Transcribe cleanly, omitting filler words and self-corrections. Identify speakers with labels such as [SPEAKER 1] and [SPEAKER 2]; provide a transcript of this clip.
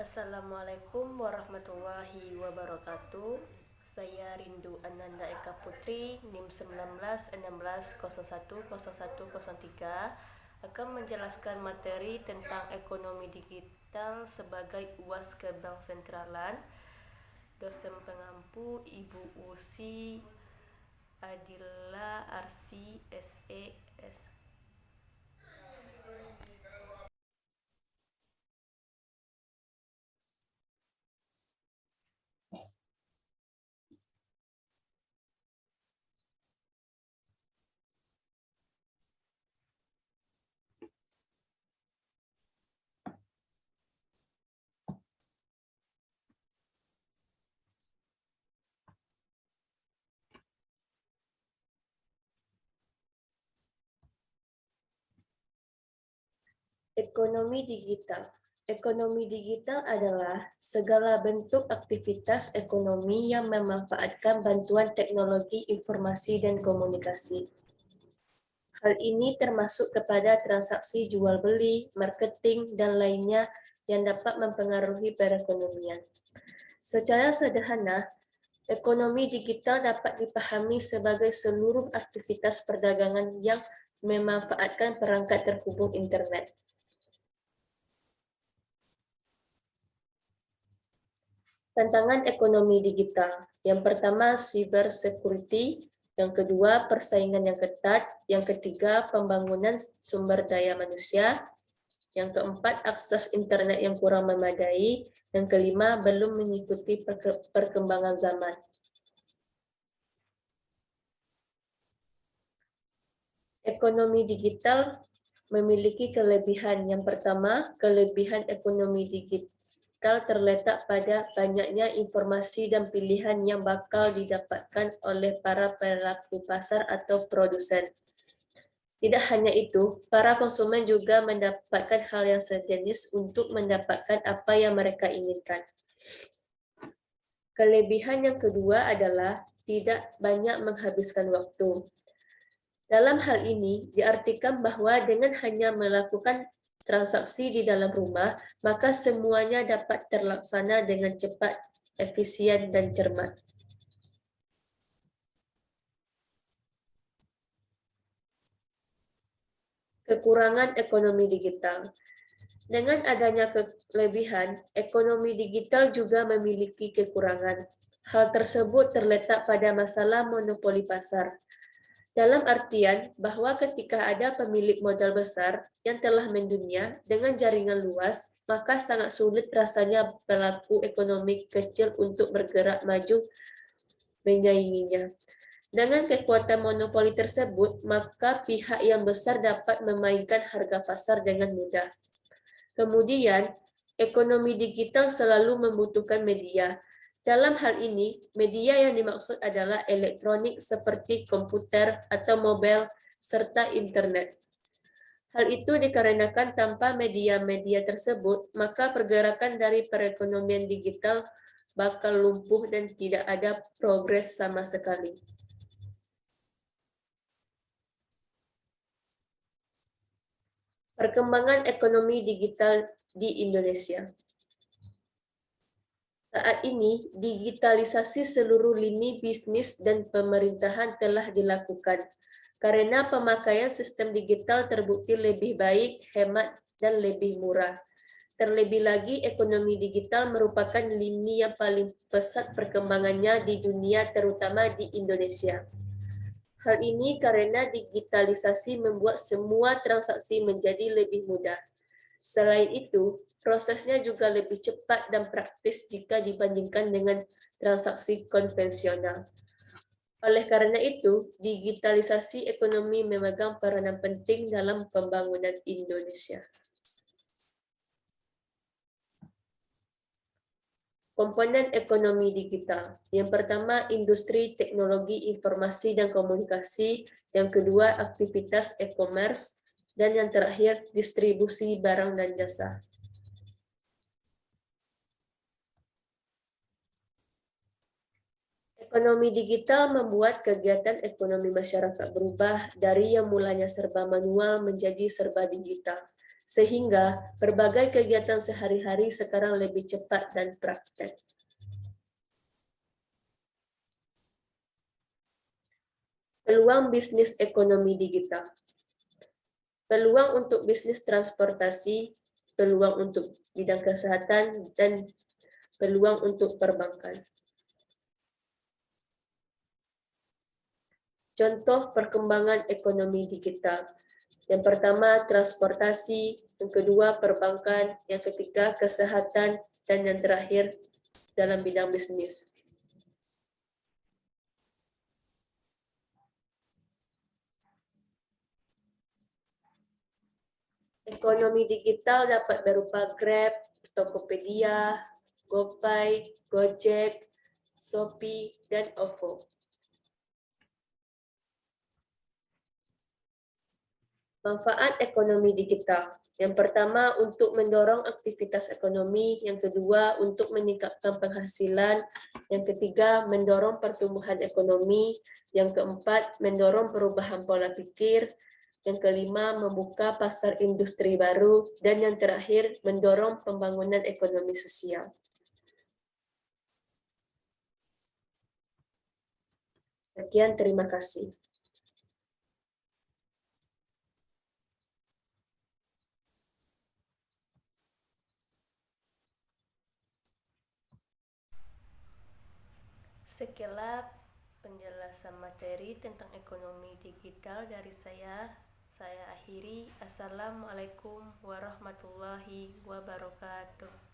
[SPEAKER 1] Assalamualaikum warahmatullahi wabarakatuh. Saya Rindu Ananda Eka Putri, NIM 1916010103 akan menjelaskan materi tentang ekonomi digital sebagai UAS Bank Sentralan. Dosen pengampu Ibu Usi Adila Arsi SES. Ekonomi digital. Ekonomi digital adalah segala bentuk aktivitas ekonomi yang memanfaatkan bantuan teknologi informasi dan komunikasi. Hal ini termasuk kepada transaksi jual beli, marketing, dan lainnya yang dapat mempengaruhi perekonomian. Secara sederhana, ekonomi digital dapat dipahami sebagai seluruh aktivitas perdagangan yang memanfaatkan perangkat terhubung internet. Tantangan ekonomi digital. Yang pertama, cyber security. Yang kedua, persaingan yang ketat. Yang ketiga, pembangunan sumber daya manusia. Yang keempat, akses internet yang kurang memadai. Yang kelima, belum mengikuti perkembangan zaman. Ekonomi digital memiliki kelebihan. Yang pertama, kelebihan ekonomi digital terletak pada banyaknya informasi dan pilihan yang bakal didapatkan oleh para pelaku pasar atau produsen. Tidak hanya itu, para konsumen juga mendapatkan hal yang sejenis untuk mendapatkan apa yang mereka inginkan. Kelebihan yang kedua adalah tidak banyak menghabiskan waktu. Dalam hal ini, diartikan bahwa dengan hanya melakukan transaksi di dalam rumah, maka semuanya dapat terlaksana dengan cepat, efisien, dan cermat. Kekurangan ekonomi digital. Dengan adanya kelebihan, ekonomi digital juga memiliki kekurangan. Hal tersebut terletak pada masalah monopoli pasar. Dalam artian bahwa ketika ada pemilik modal besar yang telah mendunia dengan jaringan luas, maka sangat sulit rasanya pelaku ekonomi kecil untuk bergerak maju menyainginya. Dengan kekuatan monopoli tersebut, maka pihak yang besar dapat memainkan harga pasar dengan mudah. Kemudian, ekonomi digital selalu membutuhkan media. Dalam hal ini, media yang dimaksud adalah elektronik seperti komputer atau mobile, serta internet. Hal itu dikarenakan tanpa media-media tersebut, maka pergerakan dari perekonomian digital bakal lumpuh dan tidak ada progres sama sekali. Perkembangan ekonomi digital di Indonesia. Saat ini, digitalisasi seluruh lini bisnis dan pemerintahan telah dilakukan, karena pemakaian sistem digital terbukti lebih baik, hemat, dan lebih murah. Terlebih lagi, ekonomi digital merupakan lini yang paling pesat perkembangannya di dunia, terutama di Indonesia. Hal ini karena digitalisasi membuat semua transaksi menjadi lebih mudah. Selain itu, prosesnya juga lebih cepat dan praktis jika dibandingkan dengan transaksi konvensional. Oleh karena itu, digitalisasi ekonomi memegang peranan penting dalam pembangunan Indonesia. Komponen ekonomi digital. Yang pertama, industri teknologi informasi dan komunikasi. Yang kedua, aktivitas e-commerce. Dan yang terakhir, distribusi barang dan jasa. Ekonomi digital membuat kegiatan ekonomi masyarakat berubah dari yang mulanya serba manual menjadi serba digital. sehingga berbagai kegiatan sehari-hari sekarang lebih cepat dan praktek. Peluang bisnis ekonomi digital. Peluang untuk bisnis transportasi, peluang untuk bidang kesehatan, dan peluang untuk perbankan. Contoh perkembangan ekonomi digital. Yang pertama, transportasi, yang kedua, perbankan, yang ketiga, kesehatan, dan yang terakhir, dalam bidang bisnis. Ekonomi digital dapat berupa Grab, Tokopedia, GoPay, Gojek, Shopee, dan OVO. Manfaat ekonomi digital. Yang pertama, untuk mendorong aktivitas ekonomi. Yang kedua, untuk meningkatkan penghasilan. Yang ketiga, mendorong pertumbuhan ekonomi. Yang keempat, mendorong perubahan pola pikir. Yang kelima, membuka pasar industri baru. Dan yang terakhir, mendorong pembangunan ekonomi sosial. Sekian, terima kasih. Sekilas penjelasan materi tentang ekonomi digital dari saya. Saya akhiri. Assalamualaikum warahmatullahi wabarakatuh.